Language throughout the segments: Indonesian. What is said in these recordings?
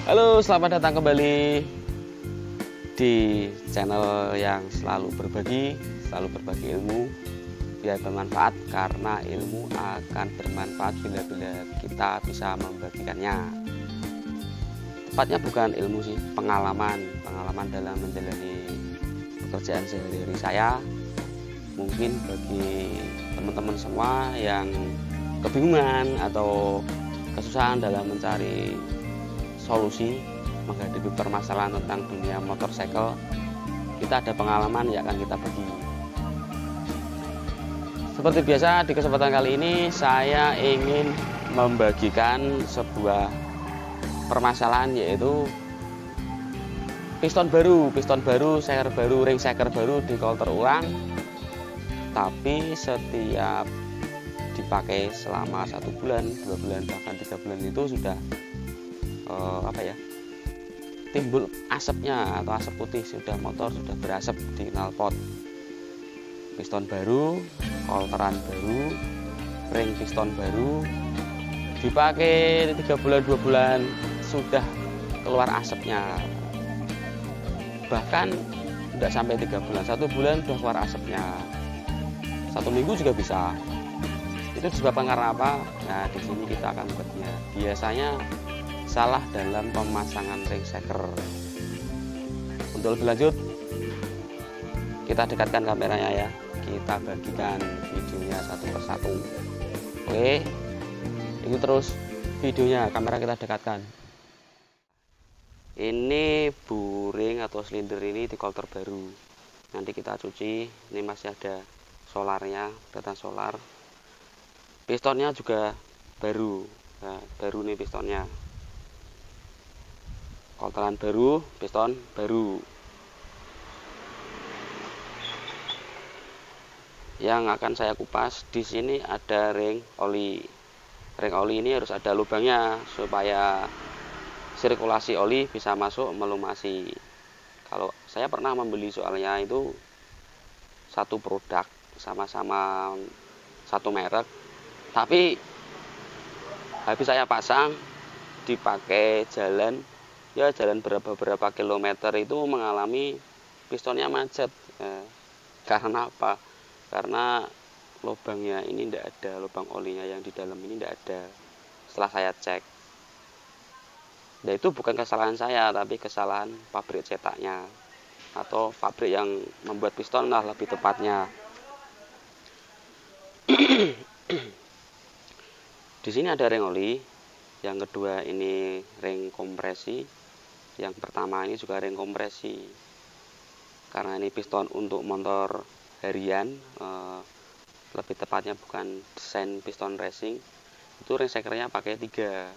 Halo, selamat datang kembali di channel yang selalu berbagi ilmu biar bermanfaat, karena ilmu akan bermanfaat bila kita bisa membagikannya. Tepatnya bukan ilmu sih, pengalaman dalam menjalani pekerjaan sehari-hari saya. Mungkin bagi teman-teman semua yang kebingungan atau kesusahan dalam mencari solusi menghadapi permasalahan tentang dunia motorcycle, kita ada pengalaman yang akan kita bagi. Seperti biasa, di kesempatan kali ini saya ingin membagikan sebuah permasalahan, yaitu piston baru, shaker baru, ring shaker baru di coulter ulang, tapi setiap dipakai selama 1 bulan, 2 bulan, bahkan 3 bulan itu sudah timbul asapnya atau asap putih, sudah motor sudah berasap di knalpot. Piston baru, coulteran baru, ring piston baru, dipakai 3 bulan 2 bulan sudah keluar asapnya. Bahkan tidak sampai 3 bulan, 1 bulan sudah keluar asapnya, 1 minggu juga bisa. Itu disebabkan karena apa? Nah, di sini kita akan membaginya. Biasanya salah dalam pemasangan ring shaker. Untuk lebih lanjut, kita dekatkan kameranya ya, kita bagikan videonya satu persatu. Oke, ini terus videonya, kamera kita dekatkan. Ini buring atau silinder ini di coulter baru, nanti kita cuci. Ini masih ada solarnya, datan solar. Pistonnya juga baru, nah, baru nih pistonnya. Coulteran baru, piston baru. Yang akan saya kupas di sini ada ring oli. Ring oli ini harus ada lubangnya supaya sirkulasi oli bisa masuk melumasi. Kalau saya pernah membeli, soalnya itu satu produk, sama-sama satu merek, tapi habis saya pasang dipakai jalan berapa kilometer itu mengalami pistonnya macet. Karena apa? Karena lubangnya ini tidak ada, lubang olinya yang di dalam ini tidak ada setelah saya cek. Nah, itu bukan kesalahan saya, tapi kesalahan pabrik cetaknya atau pabrik yang membuat piston lah lebih tepatnya. Di sini ada ring oli, yang kedua ini ring kompresi, yang pertama ini juga ring kompresi. Karena ini piston untuk motor harian, lebih tepatnya bukan desain piston racing, itu ring shakernya pakai 3.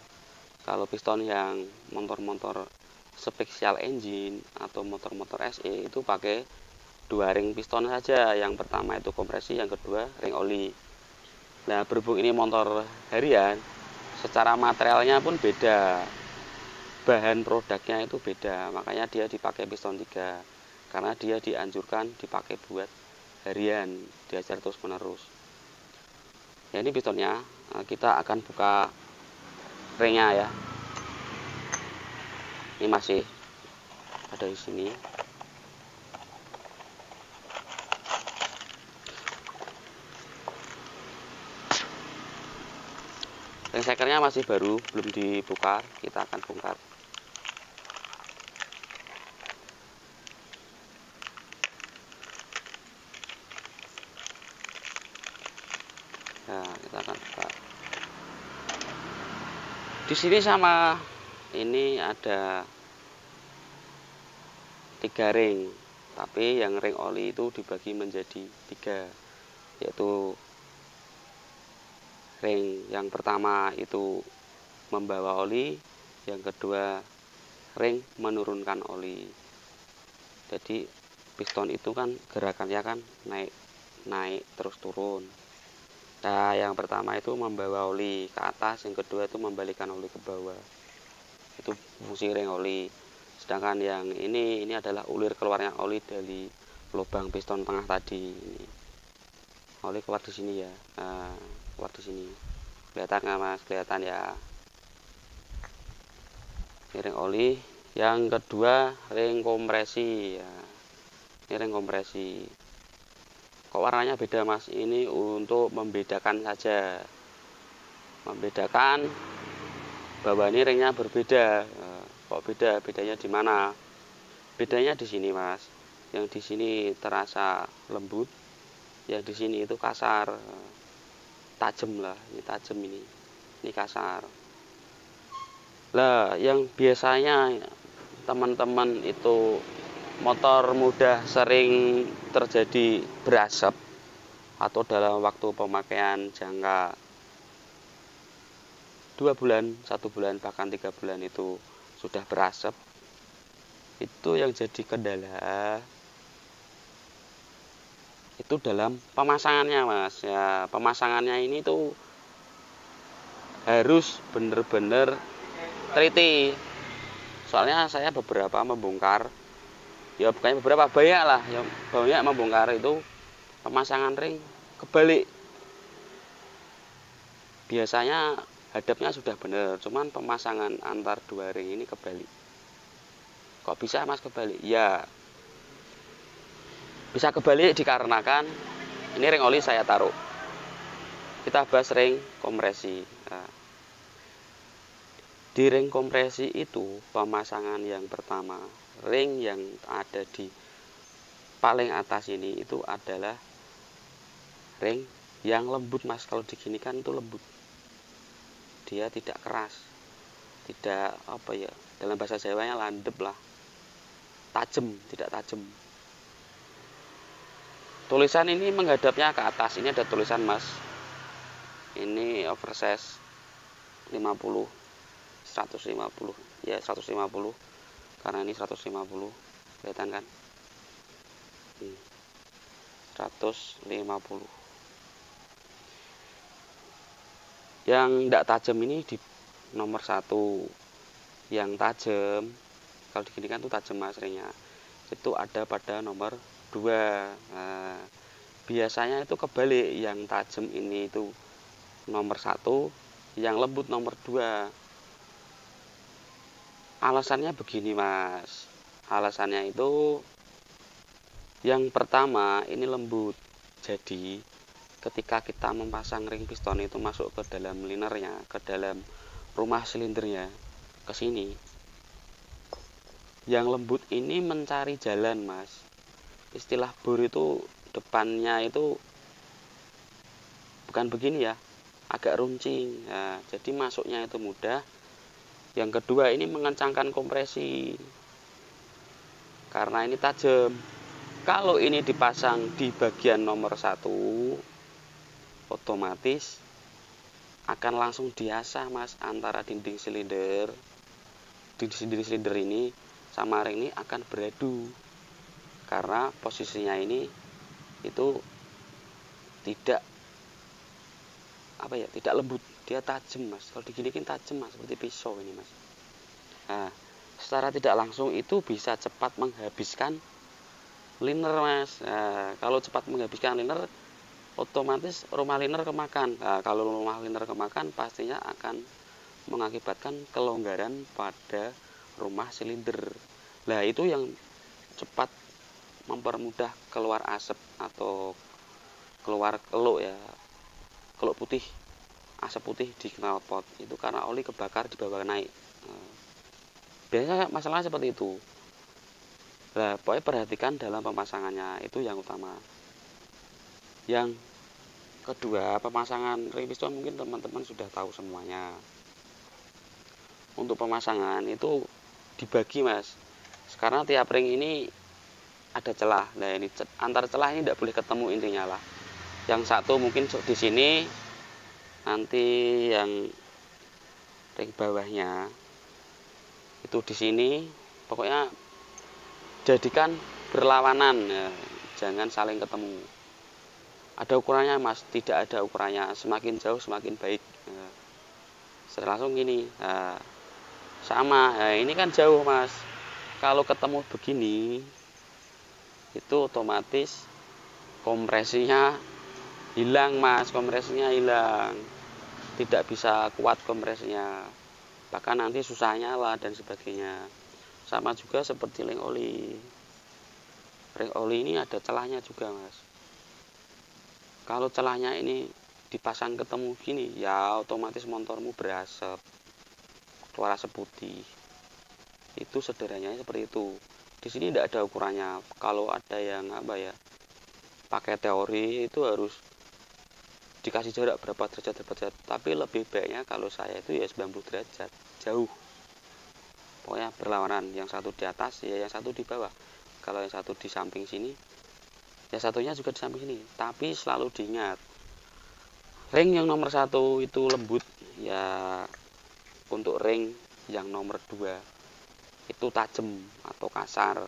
Kalau piston yang motor-motor special engine atau motor-motor SE itu pakai 2 ring piston saja. Yang pertama itu kompresi, yang kedua ring oli. Nah, berhubung ini motor harian, secara materialnya pun beda, bahan produknya itu beda, makanya dia dipakai piston 3, karena dia dianjurkan dipakai buat harian, diajar terus menerus. Ya, ini pistonnya, kita akan buka ringnya ya. Ini masih ada di sini. Ring shakernya masih baru, belum dibongkar, kita akan bongkar. Nah, kita akan buka. Di sini sama ini ada 3 ring, tapi yang ring oli itu dibagi menjadi 3, yaitu ring yang pertama itu membawa oli, yang kedua ring menurunkan oli. Jadi piston itu kan gerakannya kan naik terus turun. Nah, yang pertama itu membawa oli ke atas, yang kedua itu membalikan oli ke bawah. Itu fungsi ring oli. Sedangkan yang ini adalah ulir keluarnya oli dari lubang piston tengah tadi. Oli keluar di sini ya. Nah, keluar di sini. Kelihatan nggak mas? Kelihatan ya. Ini ring oli. Yang kedua ring kompresi ya. Ini ring kompresi. Kok warnanya beda mas? Ini untuk membedakan saja, membedakan bahwa ini ringnya berbeda. Kok beda? Bedanya di mana? Bedanya di sini mas. Yang di sini terasa lembut, yang di sini itu kasar, tajam lah. Ini tajam ini kasar. Lah, yang biasanya teman-teman itu motor mudah sering terjadi berasap atau dalam waktu pemakaian jangka 2 bulan, 1 bulan, bahkan 3 bulan itu sudah berasap. Itu yang jadi kendala itu dalam pemasangannya mas ya. Pemasangannya ini tuh harus bener-bener teliti. Soalnya saya beberapa membongkar, ya bukannya beberapa, banyak lah yang banyak membongkar itu pemasangan ring kebalik. Biasanya hadapnya sudah benar, cuman pemasangan antar dua ring ini kebalik. Kok bisa mas kebalik? Ya bisa kebalik dikarenakan ini ring oli saya taruh. Kita bahas ring kompresi. Nah, di ring kompresi itu pemasangan yang pertama, ring yang ada di paling atas ini itu adalah ring yang lembut mas. Kalau diginikan itu lembut, dia tidak keras, tidak apa ya, dalam bahasa Jawanya landep lah, tajam, tidak tajam. Tulisan ini menghadapnya ke atas. Ini ada tulisan mas, ini oversize 50 150 ya, 150 karena ini 150, kelihatan kan, 150. Yang tidak tajam ini di nomor 1. Yang tajam, kalau diginikan tuh tajam mas ringnya, itu ada pada nomor 2. Nah, biasanya itu kebalik, yang tajam ini itu nomor 1, yang lembut nomor 2. Alasannya begini mas, alasannya itu yang pertama ini lembut, jadi ketika kita memasang ring piston itu masuk ke dalam linernya, ke dalam rumah silindernya, ke sini, yang lembut ini mencari jalan mas. Istilah bor itu depannya itu bukan begini ya, agak runcing. Nah, jadi masuknya itu mudah. Yang kedua ini mengencangkan kompresi karena ini tajam. Kalau ini dipasang di bagian nomor 1, otomatis akan langsung diasah mas, antara dinding silinder ini sama ring ini akan beradu, karena posisinya ini itu tidak apa ya, tidak lembut, dia tajam mas. Kalau diginikan tajam mas, seperti pisau ini mas. Nah, secara tidak langsung itu bisa cepat menghabiskan liner mas. Nah, kalau cepat menghabiskan liner, otomatis rumah liner kemakan. Nah, kalau rumah liner kemakan pastinya akan mengakibatkan kelonggaran pada rumah silinder. Nah, itu yang cepat mempermudah keluar asap atau keluar keluk ya, keluk putih, asap putih di knalpot itu karena oli kebakar di bawah naik. Biasanya masalahnya seperti itu. Nah, pokoknya perhatikan dalam pemasangannya, itu yang utama. Yang kedua, pemasangan ring piston mungkin teman-teman sudah tahu semuanya. Untuk pemasangan itu dibagi mas, karena tiap ring ini ada celah. Nah, ini antar celah ini tidak boleh ketemu intinya lah. Yang satu mungkin di sini, nanti yang ring bawahnya itu di sini. Pokoknya jadikan berlawanan ya, jangan saling ketemu. Ada ukurannya mas, tidak ada ukurannya, semakin jauh semakin baik. Nah, setelah langsung gini, nah, sama. Nah, ini kan jauh mas, kalau ketemu begini itu otomatis kompresinya hilang mas, kompresinya hilang, tidak bisa kuat kompresinya. bahkan nanti susah nyala dan sebagainya. Sama juga seperti ring oli. Ring oli ini ada celahnya juga, Mas. Kalau celahnya ini dipasang ketemu gini, ya otomatis motormu berasap, keluar asap putih. Itu sederhananya seperti itu. Di sini tidak ada ukurannya. Kalau ada yang pakai teori itu harus dikasih jarak berapa derajat, tapi lebih baiknya kalau saya itu ya 90 derajat, jauh. Pokoknya berlawanan, yang satu di atas ya yang satu di bawah. Kalau yang satu di samping sini ya satunya juga di samping sini. Tapi selalu diingat, ring yang nomor 1 itu lembut ya, untuk ring yang nomor 2 itu tajam atau kasar.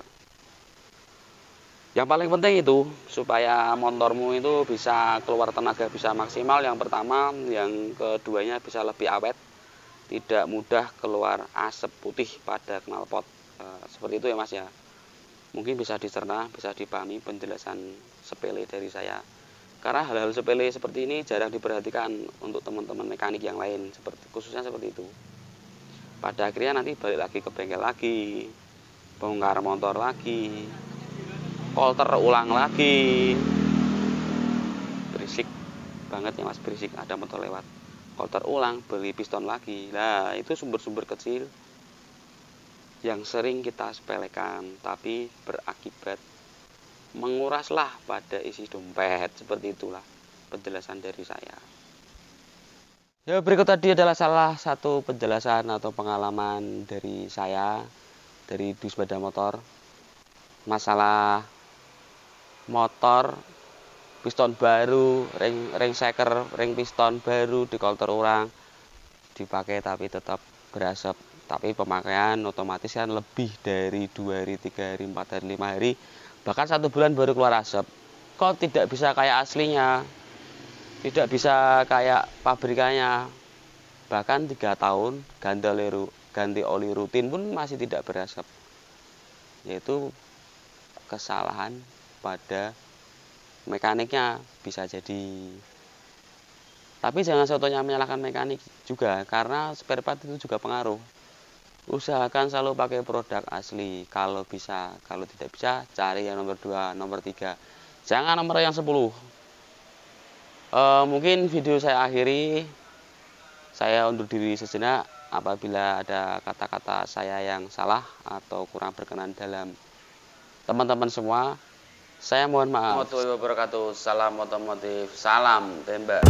Yang paling penting itu supaya motormu itu bisa keluar tenaga bisa maksimal, yang pertama, yang keduanya bisa lebih awet, tidak mudah keluar asap putih pada knalpot. Seperti itu ya Mas ya. Mungkin bisa dicerna, bisa dipahami penjelasan sepele dari saya. Karena hal-hal sepele seperti ini jarang diperhatikan untuk teman-teman mekanik yang lain, khususnya seperti itu. Pada akhirnya nanti balik lagi ke bengkel lagi, bongkar motor lagi, kolter ulang lagi. Berisik banget ya Mas, berisik, ada motor lewat. Kolter ulang, beli piston lagi. Nah, itu sumber-sumber kecil yang sering kita sepelekan, tapi berakibat menguraslah pada isi dompet. Seperti itulah penjelasan dari saya. Ya, berikut tadi adalah salah satu penjelasan atau pengalaman dari saya, dari Dus Sepeda Motor, masalah motor piston baru, ring shaker, ring piston baru di kolter ulang dipakai tapi tetap berasap. Tapi pemakaian otomatis kan lebih dari 2 hari, 3 hari, 4 hari, 5 hari, bahkan 1 bulan baru keluar asap. Kok tidak bisa kayak aslinya, tidak bisa kayak pabrikannya, bahkan 3 tahun ganti oli rutin pun masih tidak berasap. Yaitu kesalahan pada mekaniknya bisa jadi. Tapi jangan seutuhnya menyalahkan mekanik juga, karena spare part itu juga pengaruh. Usahakan selalu pakai produk asli kalau bisa. Kalau tidak bisa, cari yang nomor 2, nomor 3, jangan nomor yang 10. Mungkin video saya akhiri. Saya undur diri sejenak. Apabila ada kata-kata saya yang salah atau kurang berkenan dalam teman-teman semua, saya mohon maaf. Warahmatullahi wabarakatuh. Salam otomotif, salam tembak.